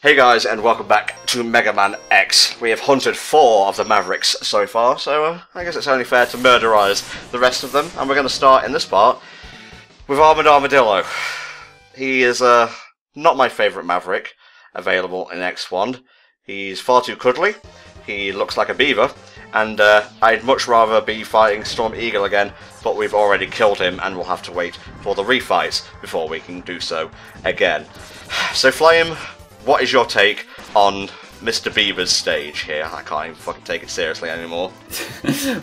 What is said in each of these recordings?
Hey guys, and welcome back to Mega Man X. We have hunted 4 of the Mavericks so far, so I guess it's only fair to murderize the rest of them. And we're going to start in this part with Armored Armadillo. He is not my favourite Maverick available in X1. He's far too cuddly, he looks like a beaver, and I'd much rather be fighting Storm Eagle again, but we've already killed him and we'll have to wait for the refights before we can do so again. So Flame, what is your take on Mr. Beaver's stage here? I can't even fucking take it seriously anymore.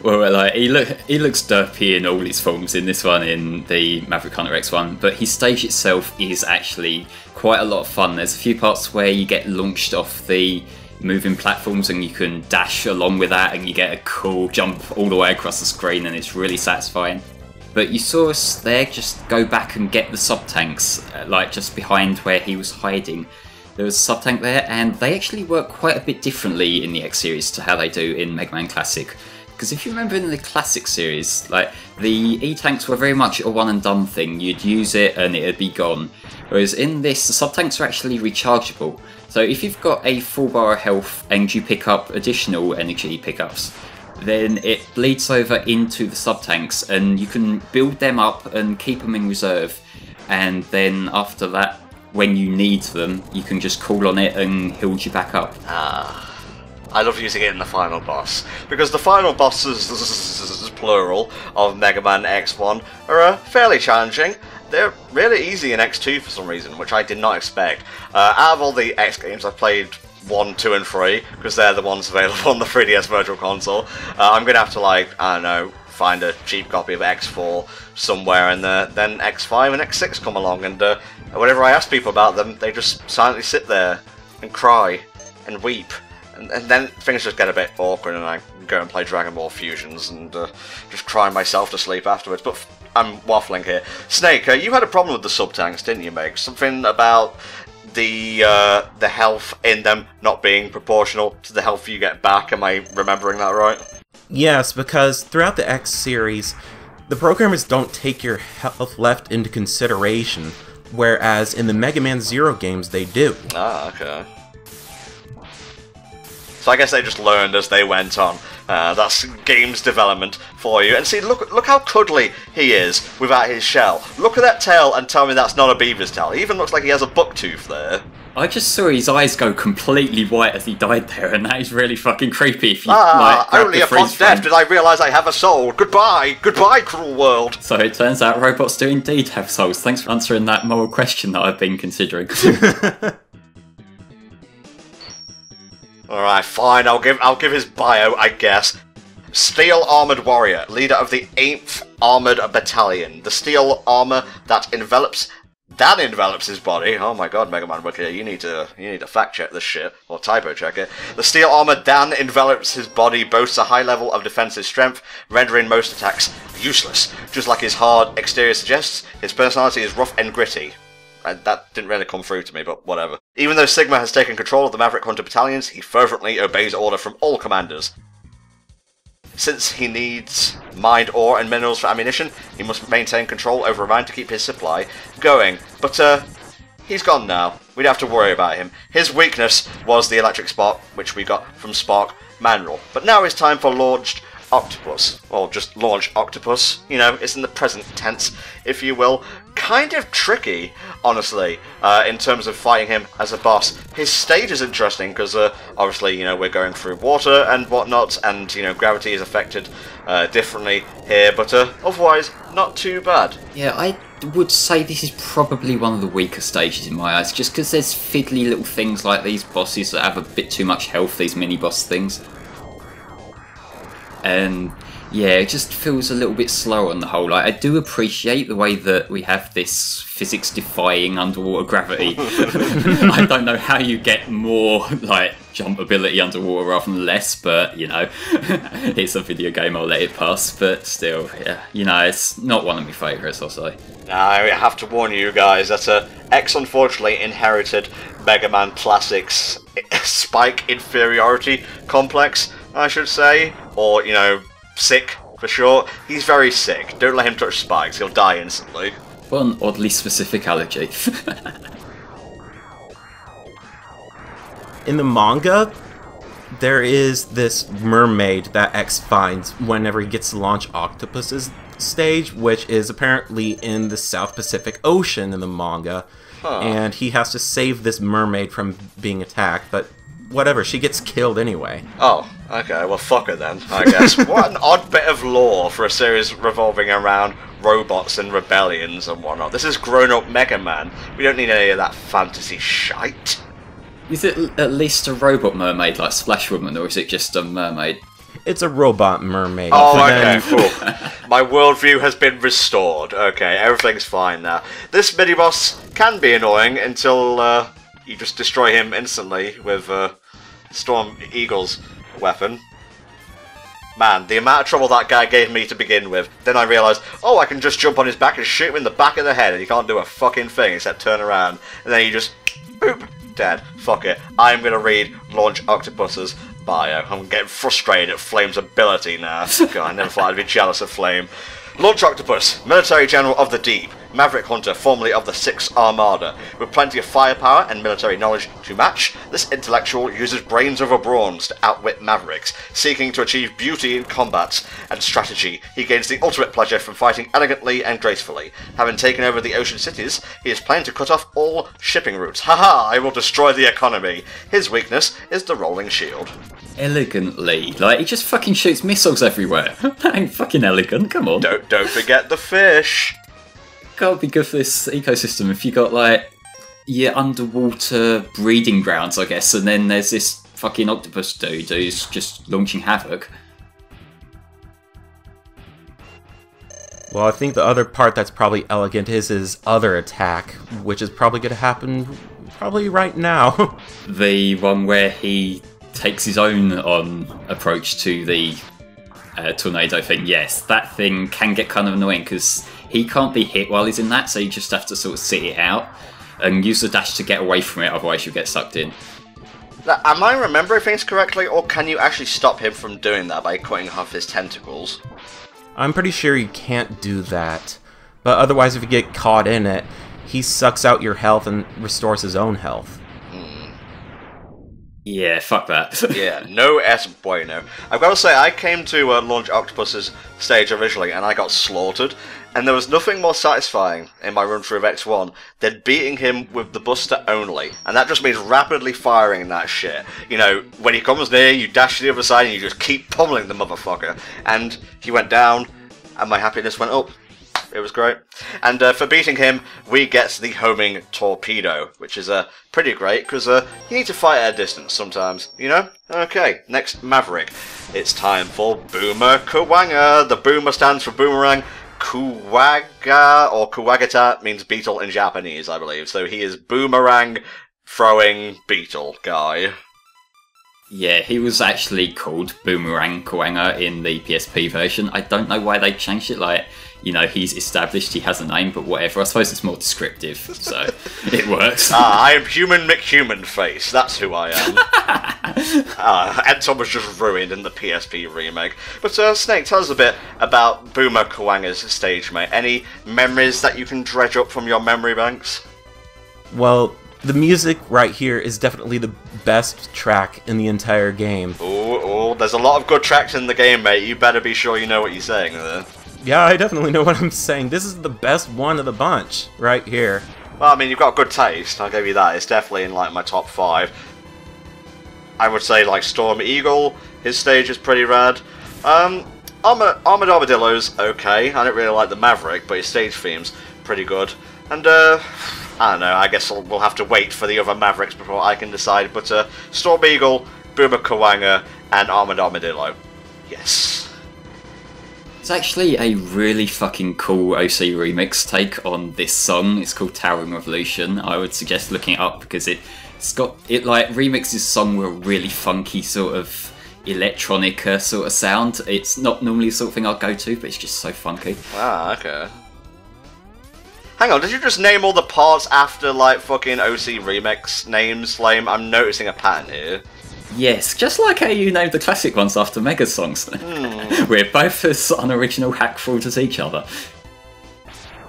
Well, like, he looks derpy in all his forms in this one, in the Maverick Hunter X1, but his stage itself is actually quite a lot of fun. There's a few parts where you get launched off the moving platforms and you can dash along with that and you get a cool jump all the way across the screen, and it's really satisfying. But you saw us there just go back and get the sub-tanks, like just behind where he was hiding. There was a sub-tank there, and they actually work quite a bit differently in the X series to how they do in Mega Man Classic. Because if you remember in the Classic series, like, the E-tanks were very much a one-and-done thing. You'd use it and it'd be gone. Whereas in this, the sub-tanks are actually rechargeable. So if you've got a full bar of health and you pick up additional energy pickups, then it bleeds over into the sub-tanks and you can build them up and keep them in reserve. And then after that, when you need them, you can just call on it and heals you back up. I love using it in the final boss, because the final bosses, plural, of Mega Man X1 are fairly challenging. They're really easy in X2 for some reason, which I did not expect. Out of all the X games, I've played 1, 2, and 3, because they're the ones available on the 3DS Virtual Console. I'm going to have to, like, I don't know, find a cheap copy of X4 somewhere, and then X5 and X6 come along, and whenever I ask people about them, they just silently sit there and cry and weep, and then things just get a bit awkward, and I go and play Dragon Ball Fusions and just cry myself to sleep afterwards. But I'm waffling here. Snake, you had a problem with the sub-tanks, didn't you, Meg? Something about the health in them not being proportional to the health you get back. Am I remembering that right? Yes, because throughout the X series, the programmers don't take your health left into consideration, whereas in the Mega Man Zero games they do. Ah, okay. So I guess they just learned as they went on. That's games development for you. And see, look how cuddly he is without his shell. Look at that tail and tell me that's not a beaver's tail. He even looks like he has a buck tooth there. I just saw his eyes go completely white as he died there, and that is really fucking creepy. If you, only upon death did I realise I have a soul. Goodbye, goodbye, cruel world. So it turns out robots do indeed have souls. Thanks for answering that moral question that I've been considering. Alright, fine, I'll give his bio, I guess. Steel Armoured Warrior, leader of the 8th Armoured Battalion. The steel armour that envelops his body. Oh my god, Mega Man Wiki, you need to fact check this shit, or typo check it. The steel armor Dan envelops his body, boasts a high level of defensive strength, rendering most attacks useless. Just like his hard exterior suggests, his personality is rough and gritty. That didn't really come through to me, but whatever. Even though Sigma has taken control of the Maverick Hunter battalions, he fervently obeys order from all commanders. Since he needs mined ore and minerals for ammunition, he must maintain control over a mine to keep his supply going. But, he's gone now. We don't have to worry about him. His weakness was the electric spark, which we got from Spark Manual. But now it's time for Launched Octopus. Or just Launch Octopus. You know, it's in the present tense, if you will. Kind of tricky, honestly, in terms of fighting him as a boss. His stage is interesting because, obviously, you know, we're going through water and whatnot, and, you know, gravity is affected differently here, but otherwise, not too bad. Yeah, I would say this is probably one of the weaker stages in my eyes, just because there's fiddly little things like these bosses that have a bit too much health, these mini-boss things. And yeah, it just feels a little bit slow on the whole. Like, I do appreciate the way that we have this physics-defying underwater gravity. I don't know how you get more, like, jump ability underwater rather than less, but, you know, it's a video game, I'll let it pass. But still, yeah, you know, it's not one of my favourites, I'll say. I have to warn you guys that X unfortunately inherited Mega Man Classic's spike inferiority complex, I should say, or, you know, sick for short. He's very sick. Don't let him touch spikes, he'll die instantly. What an oddly specific allergy. in the manga, there is this mermaid that X finds whenever he gets to launch Octopus's stage, which is apparently in the South Pacific Ocean in the manga. And he has to save this mermaid from being attacked, but whatever, she gets killed anyway. Oh, okay, well fuck her then, I guess. What an odd bit of lore for a series revolving around robots and rebellions and whatnot. This is grown-up Mega Man. We don't need any of that fantasy shite. Is it at least a robot mermaid like Splash Woman, or is it just a mermaid? It's a robot mermaid. Oh, okay, cool. My worldview has been restored. Okay, everything's fine now. This mini-boss can be annoying until you just destroy him instantly with Storm Eagle's weapon. Man, the amount of trouble that guy gave me to begin with. Then I realised, oh, I can just jump on his back and shoot him in the back of the head and he can't do a fucking thing except turn around. And then he just, boop, dead. Fuck it. I'm gonna read Launch Octopus's bio. I'm getting frustrated at Flame's ability now. God, I never thought I'd be jealous of Flame. Launch Octopus, Military General of the Deep, Maverick Hunter, formerly of the 6th Armada. With plenty of firepower and military knowledge to match, this intellectual uses brains over brawns to outwit Mavericks. Seeking to achieve beauty in combat and strategy, he gains the ultimate pleasure from fighting elegantly and gracefully. Having taken over the ocean cities, he is planning to cut off all shipping routes. Haha, I will destroy the economy. His weakness is the rolling shield. Elegantly? Like, he just fucking shoots missiles everywhere. That ain't fucking elegant, come on. Don't forget the fish. Can't be good for this ecosystem if you got, like, your underwater breeding grounds, I guess, and then there's this fucking octopus dude who's just launching havoc. Well, I think the other part that's probably elegant is his other attack, which is probably going to happen probably right now. The one where he takes his own approach to the tornado thing. Yes, that thing can get kind of annoying because he can't be hit while he's in that, so you just have to sort of sit it out and use the dash to get away from it, otherwise you'll get sucked in. Now, am I remembering things correctly, or can you actually stop him from doing that by cutting off his tentacles? I'm pretty sure you can't do that, but otherwise if you get caught in it, he sucks out your health and restores his own health. Yeah, fuck that. Yeah, no es bueno. I've got to say, I came to Launch Octopus's stage originally, and I got slaughtered, and there was nothing more satisfying in my run through of X1 than beating him with the Buster only, and that just means rapidly firing that shit. You know, when he comes near, you dash to the other side and you just keep pummeling the motherfucker, and he went down, and my happiness went up. It was great. And for beating him, we get the homing torpedo, which is pretty great, because you need to fight at a distance sometimes, you know? Okay, next Maverick. It's time for Boomer Kuwanga. The Boomer stands for Boomerang. Kuwaga, or Kuwagata, means beetle in Japanese, I believe. So he is Boomerang throwing beetle guy. Yeah, he was actually called Boomerang Kuwanga in the PSP version. I don't know why they changed it, like, you know, he's established, he has a name, but whatever. I suppose it's more descriptive, so it works. I am Human McHuman Face, that's who I am. Anton was just ruined in the PSP remake. But Snake, tell us a bit about Boomer Kuwanga's stage, mate. Any memories that you can dredge up from your memory banks? Well, the music right here is definitely the best track in the entire game. Ooh, there's a lot of good tracks in the game, mate. You better be sure you know what you're saying there. Yeah, I definitely know what I'm saying. This is the best one of the bunch, right here. Well, I mean, you've got good taste, I'll give you that. It's definitely in, like, my top 5. I would say, like, Storm Eagle, his stage is pretty rad. Armored Armadillo's okay. I don't really like the Maverick, but his stage theme's pretty good. And, I don't know, I guess we'll have to wait for the other Mavericks before I can decide. But, Storm Eagle, Boomer Kuwanga, and Armored Armadillo. Yes. It's actually a really fucking cool OC remix take on this song. It's called Towering Revolution. I would suggest looking it up because it like remixes the song with a really funky sort of electronica sort of sound. It's not normally the sort of thing I'll go to, but it's just so funky. Ah, okay. Hang on, did you just name all the parts after, like, fucking OC remix names, Flame? I'm noticing a pattern here. Yes, just like how you named the classic ones after Mega songs. We're both as unoriginal hack frauds as each other.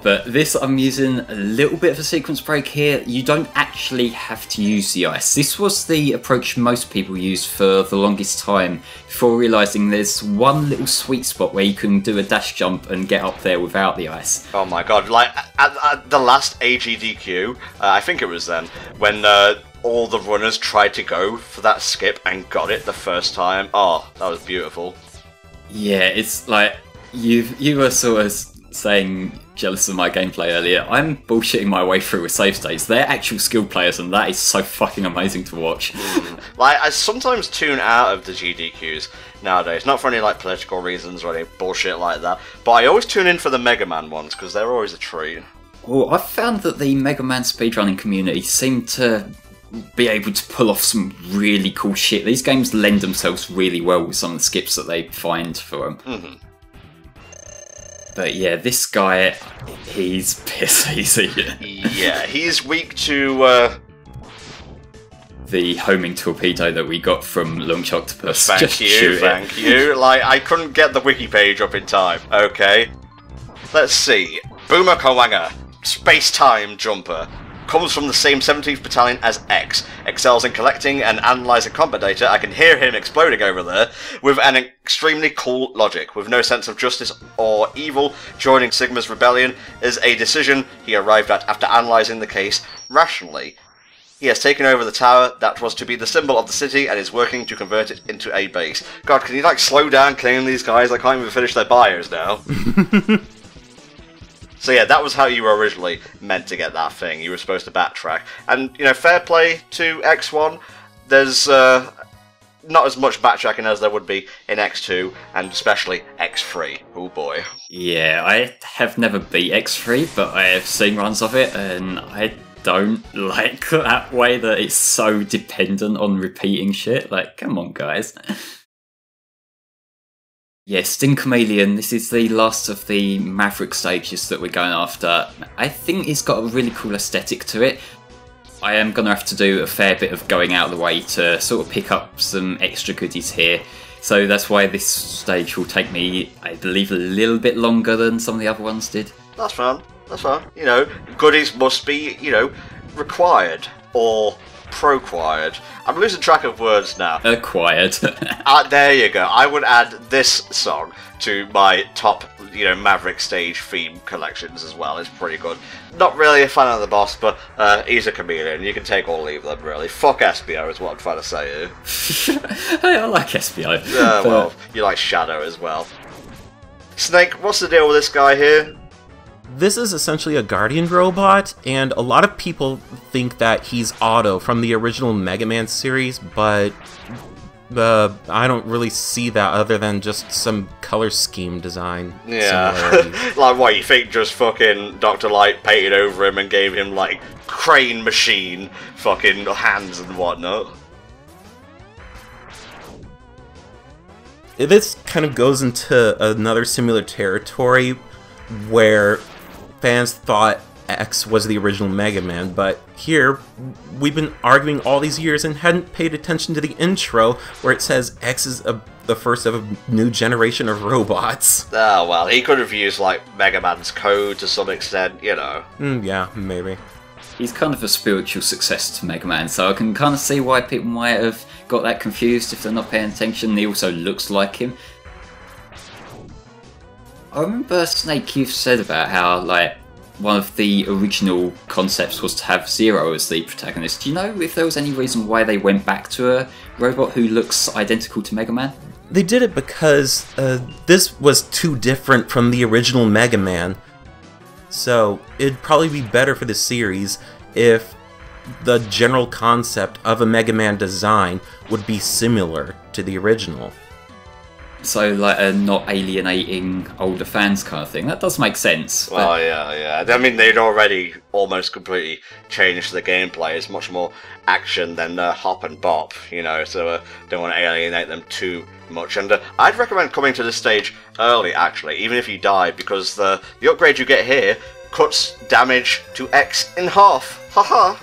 But this, I'm using a little bit of a sequence break here. You don't actually have to use the ice. This was the approach most people used for the longest time, before realising there's one little sweet spot where you can do a dash jump and get up there without the ice. Oh my god, like, at the last AGDQ, I think it was then, when all the runners tried to go for that skip and got it the first time. Oh, that was beautiful. Yeah, it's like, you were sort of saying jealous of my gameplay earlier. I'm bullshitting my way through with save states. They're actual skilled players, and that is so fucking amazing to watch. Like, I sometimes tune out of the GDQs nowadays, not for any like political reasons or any bullshit like that, but I always tune in for the Mega Man ones, because they're always a treat. Well, I've found that the Mega Man speedrunning community seem to be able to pull off some really cool shit. These games lend themselves really well with some of the skips that they find for them. But yeah, this guy, he's piss easy. Yeah, he's weak to the homing torpedo that we got from Launch Octopus. Thank you. Like, I couldn't get the wiki page up in time. Okay. Let's see. Boomer Kawanga, space-time jumper. Comes from the same 17th Battalion as X, excels in collecting and analysing combat data. I can hear him exploding over there, with an extremely cool logic. With no sense of justice or evil, joining Sigma's rebellion is a decision he arrived at after analysing the case rationally. He has taken over the tower that was to be the symbol of the city and is working to convert it into a base. God, can you like slow down clearing these guys? I can't even finish their bios now. So yeah, that was how you were originally meant to get that thing. You were supposed to backtrack. And, you know, fair play to X1. There's not as much backtracking as there would be in X2, and especially X3. Oh boy. Yeah, I have never beat X3, but I have seen runs of it, and I don't like that way that it's so dependent on repeating shit. Like, come on, guys. Yeah, Sting Chameleon, this is the last of the Maverick stages that we're going after. I think it's got a really cool aesthetic to it. I am going to have to do a fair bit of going out of the way to sort of pick up some extra goodies here. So that's why this stage will take me, I believe, a little bit longer than some of the other ones did. That's fine. That's fine. You know, goodies must be, you know, required or proquired. I'm losing track of words now. Acquired. There you go. I would add this song to my top, you know, Maverick stage theme collections as well. It's pretty good. Not really a fan of the boss, but he's a chameleon. You can take or leave them, really. Fuck SBO is what I'm trying to say here. Hey, I like SBO. Well, you like Shadow as well. Snake, what's the deal with this guy here? This is essentially a Guardian robot, and a lot of people think that he's Otto from the original Mega Man series, but I don't really see that other than just some color scheme design. Yeah. Like, what, you think just fucking Dr. Light painted over him and gave him, like, crane machine fucking hands and whatnot? This kind of goes into another similar territory where fans thought X was the original Mega Man, but here we've been arguing all these years and hadn't paid attention to the intro where it says X is the first of a new generation of robots. Ah, well, he could have used, like, Mega Man's code to some extent, you know. Yeah, maybe. He's kind of a spiritual successor to Mega Man, so I can kind of see why people might have got that confused if they're not paying attention. He also looks like him. I remember, Snake, you've said about how, like, one of the original concepts was to have Zero as the protagonist. Do you know if there was any reason why they went back to a robot who looks identical to Mega Man? They did it because this was too different from the original Mega Man. So it'd probably be better for the series if the general concept of a Mega Man design would be similar to the original. So, like, a not alienating older fans kind of thing. That does make sense. Well, yeah. I mean, they'd already almost completely changed the gameplay. It's much more action than hop and bop, you know, so don't want to alienate them too much. And I'd recommend coming to this stage early, actually, even if you die, because the upgrade you get here cuts damage to X in half. Haha!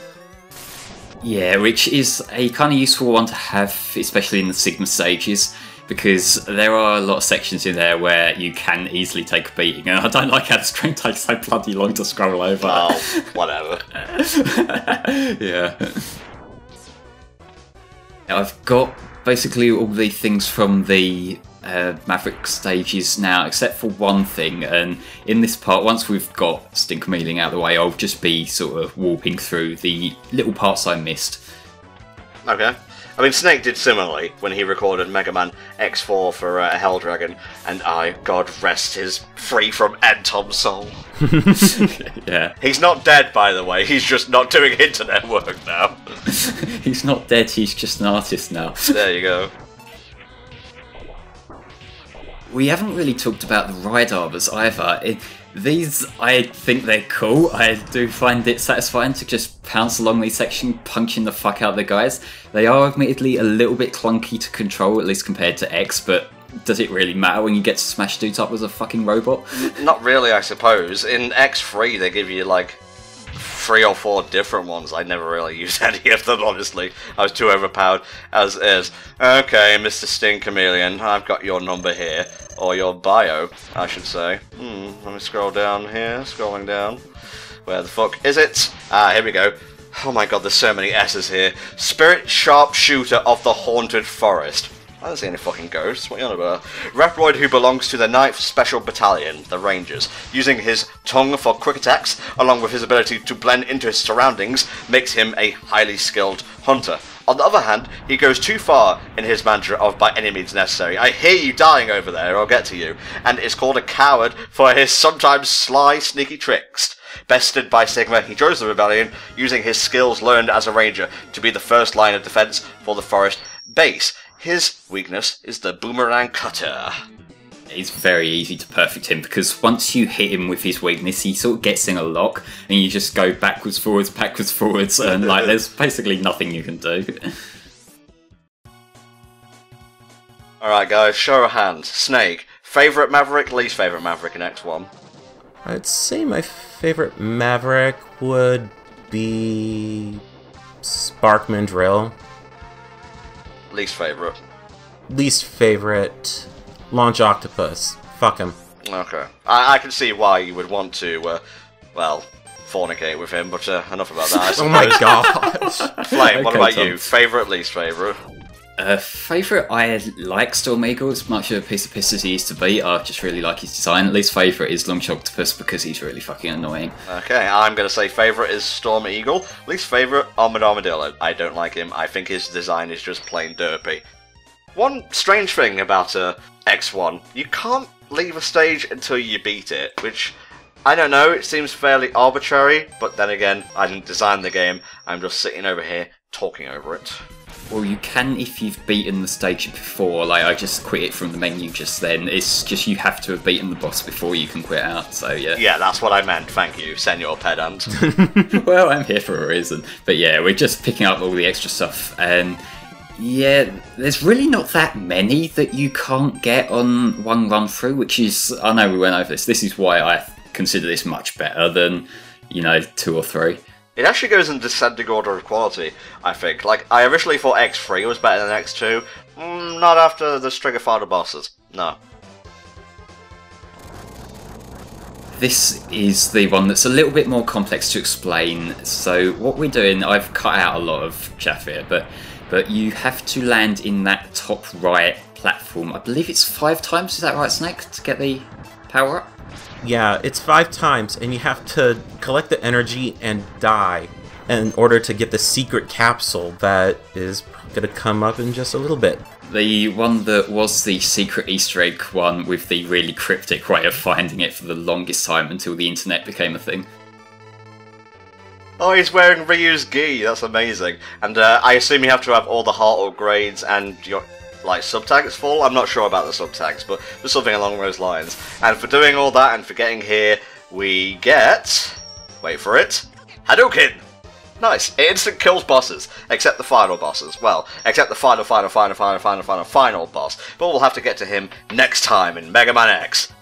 Yeah, which is a kind of useful one to have, especially in the Sigma stages. because there are a lot of sections in there where you can easily take a beating, and I don't like how the screen takes so bloody long to scroll over. Oh, whatever. Yeah. Now, I've got basically all the things from the Maverick stages now, except for one thing, and in this part, once we've got Stinkermealing out of the way, I'll just be sort of warping through the little parts I missed. Okay. I mean, Snake did similarly when he recorded Mega Man X4 for Hell Dragon, and God rest his free from Antom soul. Yeah. He's not dead, by the way, he's just not doing internet work now. He's not dead, he's just an artist now. There you go. We haven't really talked about the ride arbors either. These, I think they're cool. I do find it satisfying to just pounce along these sections, punching the fuck out of the guys. They are admittedly a little bit clunky to control, at least compared to X, but does it really matter when you get to smash dudes up as a fucking robot? Not really, I suppose. In X3, they give you, like, 3 or 4 different ones. I never really used any of them, honestly. I was too overpowered as is. Okay, Mr. Stinkermealing, I've got your number here. Or your bio, I should say. Let me scroll down here, scrolling down. Where the fuck is it? Ah, here we go. Oh my god, there's so many S's here. Spirit Sharpshooter of the Haunted Forest. I don't see any fucking ghosts, what are you on about? Reproid, who belongs to the 9th Special Battalion, the Rangers. Using his tongue for quick attacks, along with his ability to blend into his surroundings, makes him a highly skilled hunter. On the other hand, he goes too far in his mantra of by any means necessary. I hear you dying over there, I'll get to you. And is called a coward for his sometimes sly, sneaky tricks. Bested by Sigma, he joins the rebellion, using his skills learned as a ranger to be the first line of defense for the forest base. His weakness is the boomerang cutter. It's very easy to perfect him, because once you hit him with his weakness, he sort of gets in a lock, and you just go backwards, forwards, and like there's basically nothing you can do. Alright guys, show of hands. Snake, favourite Maverick, least favourite Maverick in X1? I'd say my favorite Maverick would be Sparkman Drill. Least favourite? Least favorite, Launch Octopus. Fuck him. Okay. I can see why you would want to, well, fornicate with him, but enough about that, I suppose. Oh my gosh. Flame, what Okay, about Tom. you? Favourite, least favourite? Favourite, I like Storm Eagle, as much of a piece of piss as he used to be. I just really like his design. Least favourite is Launch Octopus, because he's really fucking annoying. Okay, I'm going to say favourite is Storm Eagle. Least favourite, Armored Armadillo. I don't like him. I think his design is just plain derpy. One strange thing about X1, you can't leave a stage until you beat it, which, I don't know, it seems fairly arbitrary, but then again, I didn't design the game, I'm just sitting over here talking over it. Well, you can if you've beaten the stage before. Like, I just quit it from the menu just then. It's just you have to have beaten the boss before you can quit out, so yeah. Yeah, that's what I meant, thank you, Senor Pedant. Well, I'm here for a reason. But yeah, we're just picking up all the extra stuff, and yeah, there's really not that many that you can't get on one run through, which is, I know we went over this, this is why I consider this much better than, you know, 2 or 3. It actually goes in descending order of quality, I think. Like, I originally thought X3 was better than X2. Not after the Stringer Fighter bosses. No. This is the one that's a little bit more complex to explain. So what we're doing, I've cut out a lot of chaff here, but you have to land in that top right platform. I believe it's 5 times, is that right, Snake, to get the power up? Yeah, it's 5 times, and you have to collect the energy and die in order to get the secret capsule that is going to come up in just a little bit. The one that was the secret Easter egg one with the really cryptic way of finding it for the longest time until the internet became a thing. Oh, he's wearing Ryu's gi, that's amazing. And I assume you have to have all the heart upgrades and your, like, subtags full? I'm not sure about the subtags, but there's something along those lines. And for doing all that and for getting here, we get... wait for it. Hadouken! Nice. It instant kills bosses, except the final bosses. Well, except the final boss. But we'll have to get to him next time in Mega Man X.